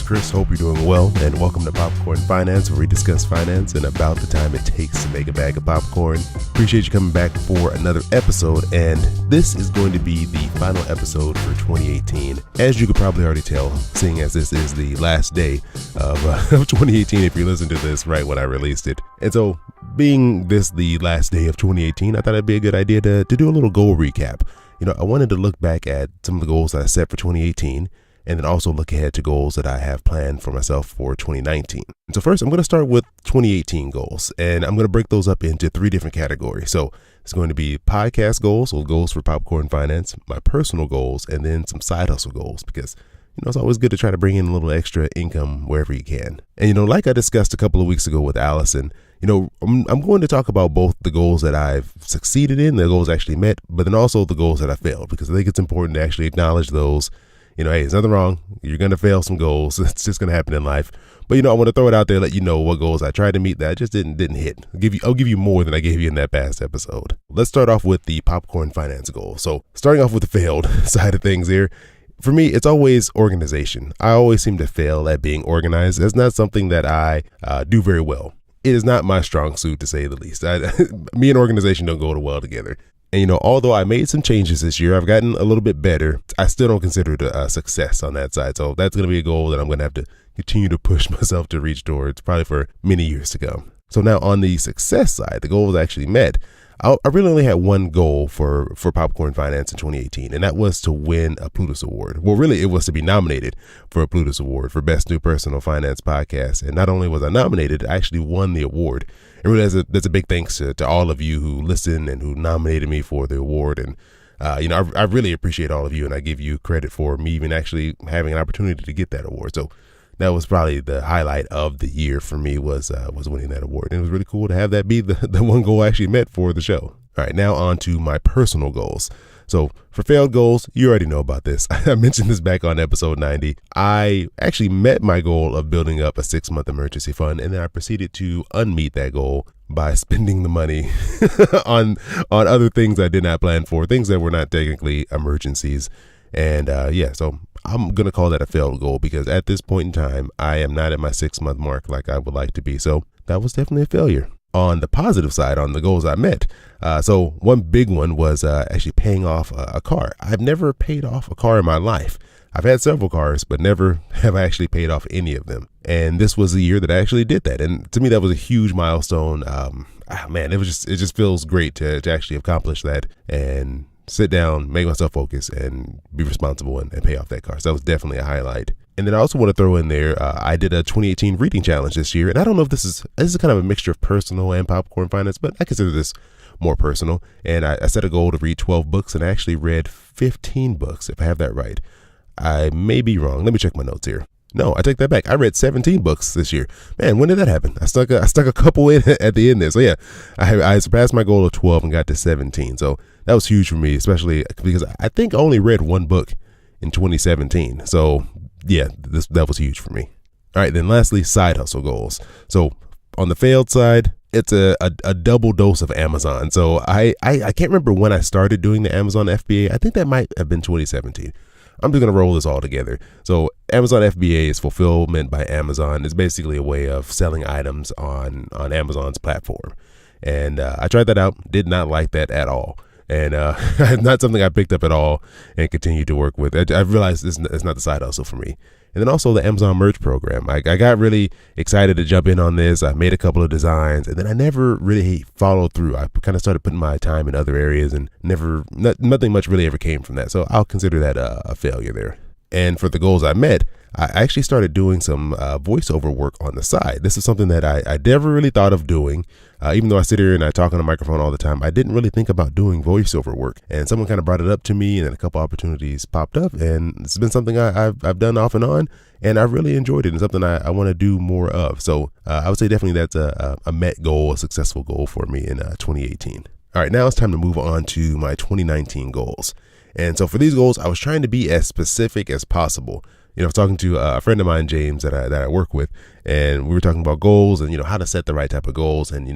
Chris. Hope you're doing well, and welcome to Popcorn Finance, where we discuss finance in about the time it takes to make a bag of popcorn. Appreciate you coming back for another episode, and this is going to be the final episode for 2018. As you could probably already tell, seeing as this is the last day of 2018, if you listen to this right when I released it. And so, being this the last day of 2018, I thought it'd be a good idea to do a little goal recap. I wanted to look back at some of the goals that I set for 2018, and then also look ahead to goals that I have planned for myself for 2019. And so first, I'm going to start with 2018 goals, and I'm going to break those up into three different categories. So it's going to be podcast goals, or goals for Popcorn Finance, my personal goals, and then some side hustle goals, because it's always good to try to bring in a little extra income wherever you can. And like I discussed a couple of weeks ago with Allison, I'm going to talk about both the goals that I've succeeded in, the goals I actually met, but then also the goals that I failed, because I think it's important to actually acknowledge those. Hey, there's nothing wrong. You're going to fail some goals. It's just going to happen in life. But, I want to throw it out there, let you know what goals I tried to meet that I just didn't hit. I'll give you more than I gave you in that past episode. Let's start off with the popcorn finance goal. So starting off with the failed side of things here. For me, it's always organization. I always seem to fail at being organized. That's not something that I do very well. It is not my strong suit, to say the least. Me and organization don't go well together. And, although I made some changes this year, I've gotten a little bit better. I still don't consider it a success on that side. So that's going to be a goal that I'm going to have to continue to push myself to reach towards, probably for many years to come. So now on the success side, the goal was actually met. I really only had one goal for Popcorn Finance in 2018, and that was to win a Plutus Award. Well, really, it was to be nominated for a Plutus Award for Best New Personal Finance Podcast. And not only was I nominated, I actually won the award. And really, that's a big thanks to all of you who listened and who nominated me for the award. And, I really appreciate all of you, and I give you credit for me even actually having an opportunity to get that award. So that was probably the highlight of the year for me, was winning that award. And it was really cool to have that be the one goal I actually met for the show. All right, now on to my personal goals. So for failed goals, you already know about this. I mentioned this back on episode 90. I actually met my goal of building up a 6-month emergency fund, and then I proceeded to unmeet that goal by spending the money on other things I did not plan for, things that were not technically emergencies. And so I'm going to call that a failed goal, because at this point in time, I am not at my 6-month mark like I would like to be. So that was definitely a failure. On the positive side, on the goals I met, so one big one was actually paying off a car. I've never paid off a car in my life. I've had several cars, but never have I actually paid off any of them. And this was the year that I actually did that. And to me, that was a huge milestone. It just feels great to actually accomplish that and sit down, make myself focus, and be responsible and pay off that car. So that was definitely a highlight. And then I also want to throw in there, I did a 2018 reading challenge this year. And I don't know if this is kind of a mixture of personal and popcorn finance, but I consider this more personal. And I set a goal to read 12 books, and I actually read 15 books, if I have that right. I may be wrong. Let me check my notes here. No, I take that back. I read 17 books this year. Man, when did that happen? I stuck a couple in at the end there. So yeah, I surpassed my goal of 12 and got to 17. So that was huge for me, especially because I think I only read one book in 2017. So yeah, that was huge for me. All right, then lastly, side hustle goals. So on the failed side, it's a double dose of Amazon. So I can't remember when I started doing the Amazon FBA. I think that might have been 2017. I'm just going to roll this all together. So Amazon FBA is fulfillment by Amazon. It's basically a way of selling items on Amazon's platform. And I tried that out, did not like that at all. And not something I picked up at all and continued to work with. I realized it's not the side hustle for me. And then also the Amazon merch program. I got really excited to jump in on this. I made a couple of designs, and then I never really followed through. I kind of started putting my time in other areas, and nothing much really ever came from that. So I'll consider that a failure there. And for the goals I met, I actually started doing some voiceover work on the side. This is something that I never really thought of doing. Even though I sit here and I talk on a microphone all the time, I didn't really think about doing voiceover work. And someone kind of brought it up to me, and then a couple opportunities popped up, and it's been something I've done off and on, and I really enjoyed it, and something I want to do more of. So I would say definitely that's a met goal, a successful goal for me in 2018. All right, now it's time to move on to my 2019 goals. And so for these goals, I was trying to be as specific as possible. I was talking to a friend of mine, James, that I work with, and we were talking about goals and, how to set the right type of goals. And,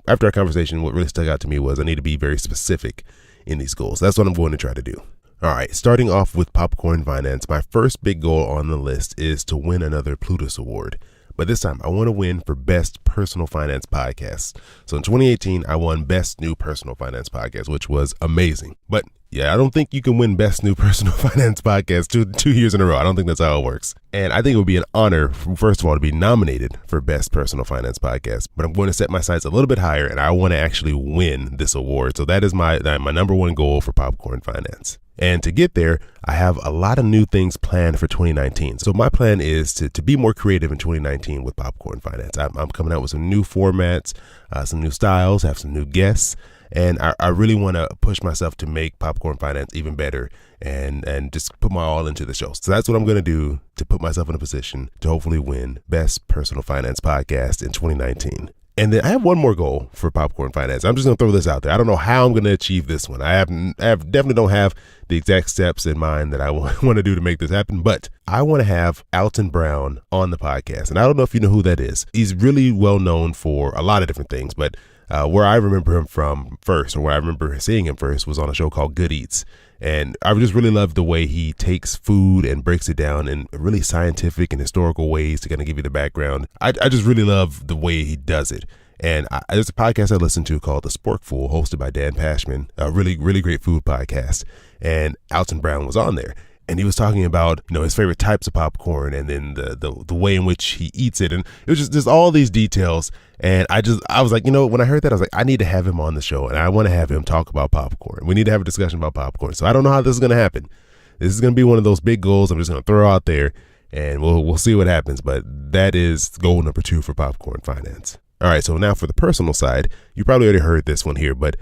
after our conversation, what really stuck out to me was I need to be very specific in these goals. That's what I'm going to try to do. All right, starting off with Popcorn Finance, my first big goal on the list is to win another Plutus Award. But this time, I want to win for Best Personal Finance Podcast. So in 2018, I won Best New Personal Finance Podcast, which was amazing. But yeah, I don't think you can win Best New Personal Finance Podcast two years in a row. I don't think that's how it works. And I think it would be an honor, first of all, to be nominated for Best Personal Finance Podcast. But I'm going to set my sights a little bit higher, and I want to actually win this award. So that is my number one goal for Popcorn Finance. And to get there, I have a lot of new things planned for 2019. So my plan is to be more creative in 2019 with Popcorn Finance. I'm coming out with some new formats, some new styles, have some new guests. And I really want to push myself to make Popcorn Finance even better and just put my all into the show. So that's what I'm going to do to put myself in a position to hopefully win Best Personal Finance Podcast in 2019. And then I have one more goal for Popcorn Finance. I'm just going to throw this out there. I don't know how I'm going to achieve this one. I definitely don't have the exact steps in mind that I want to do to make this happen, but I want to have Alton Brown on the podcast. And I don't know if you know who that is. He's really well known for a lot of different things, but where I remember him from first, or where I remember seeing him first, was on a show called Good Eats. And I just really love the way he takes food and breaks it down in really scientific and historical ways to kind of give you the background. I just really love the way he does it. And there's a podcast I listen to called The Sporkful, hosted by Dan Pashman, a really, really great food podcast. And Alton Brown was on there. And he was talking about, his favorite types of popcorn and then the way in which he eats it. And it was just all these details. And I was like, when I heard that, I was like, I need to have him on the show. And I want to have him talk about popcorn. We need to have a discussion about popcorn. So I don't know how this is going to happen. This is going to be one of those big goals I'm just going to throw out there. And we'll see what happens. But that is goal number 2 for Popcorn Finance. All right, so now for the personal side, you probably already heard this one here, but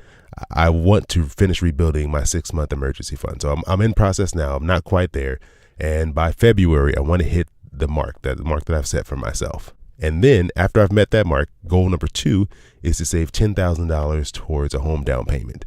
I want to finish rebuilding my 6-month emergency fund. So I'm in process now. I'm not quite there. And by February, I want to hit the mark that I've set for myself. And then after I've met that mark, goal number 2 is to save $10,000 towards a home down payment.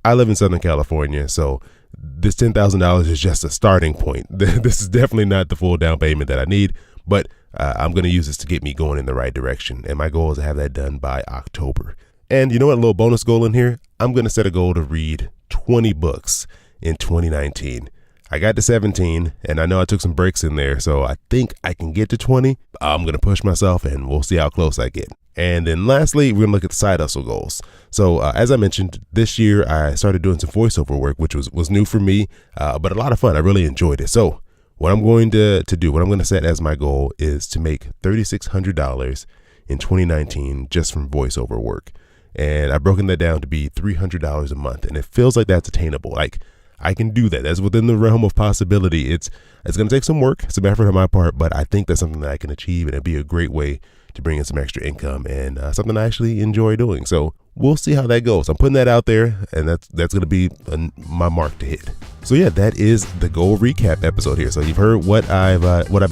I live in Southern California, so this $10,000 is just a starting point. This is definitely not the full down payment that I need, but I'm going to use this to get me going in the right direction. And my goal is to have that done by October. And you know what? A little bonus goal in here. I'm going to set a goal to read 20 books in 2019. I got to 17, and I know I took some breaks in there, so I think I can get to 20. I'm going to push myself, and we'll see how close I get. And then lastly, we're going to look at the side hustle goals. So as I mentioned, this year I started doing some voiceover work, which was new for me, but a lot of fun. I really enjoyed it. So what I'm going to do, what I'm going to set as my goal is to make $3,600 in 2019 just from voiceover work. And I've broken that down to be $300 a month. And it feels like that's attainable. Like I can do that. That's within the realm of possibility. It's going to take some work, some effort on my part, but I think that's something that I can achieve. And it'd be a great way to bring in some extra income and something I actually enjoy doing. So we'll see how that goes. I'm putting that out there, and that's going to be my mark to hit. So yeah, that is the goal recap episode here. So you've heard what I've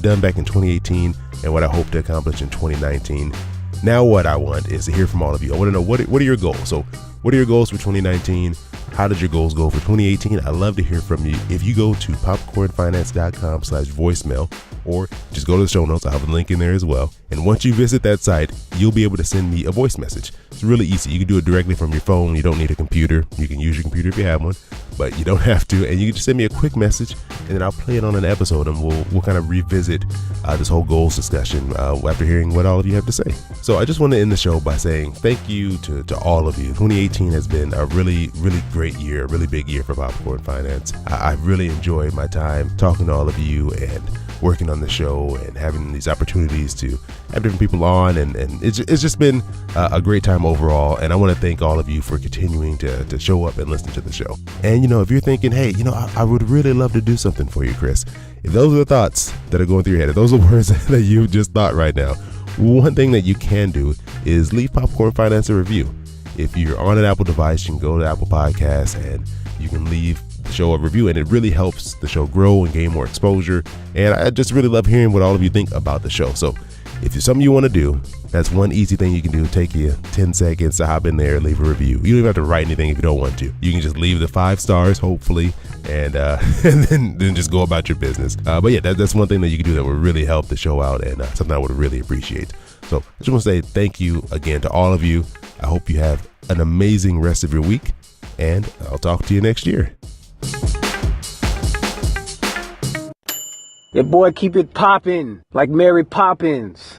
done back in 2018 and what I hope to accomplish in 2019. Now what I want is to hear from all of you. I want to know what are your goals. So what are your goals for 2019? How did your goals go for 2018? I'd love to hear from you. If you go to popcornfinance.com/voicemail, or just go to the show notes, I'll have a link in there as well. And once you visit that site, you'll be able to send me a voice message. It's really easy. You can do it directly from your phone. You don't need a computer. You can use your computer if you have one, but you don't have to. And you can just send me a quick message, and then I'll play it on an episode, and we'll kind of revisit this whole goals discussion after hearing what all of you have to say. So I just want to end the show by saying thank you to all of you. 2018 has been a really, really great year, a really big year for Popcorn Finance. I really enjoyed my time talking to all of you and working on the show and having these opportunities to have different people on, and it's just been a great time overall. And I want to thank all of you for continuing to show up and listen to the show. And if you're thinking, hey, I would really love to do something for you, Chris, if those are the thoughts that are going through your head, if those are words that you just thought right now, one thing that you can do is leave Popcorn Finance a review. If you're on an Apple device, you can go to Apple Podcasts and you can leave the show a review, and it really helps the show grow and gain more exposure. And I just really love hearing what all of you think about the show. So if it's something you want to do, that's one easy thing you can do. Take you 10 seconds to hop in there, leave a review. You don't even have to write anything if you don't want to. You can just leave the 5 stars, hopefully, and then just go about your business. But yeah, that's one thing that you can do that would really help the show out, and something I would really appreciate. So I just want to say thank you again to all of you. I hope you have an amazing rest of your week, and I'll talk to you next year. Your boy keep it poppin' like Mary Poppins.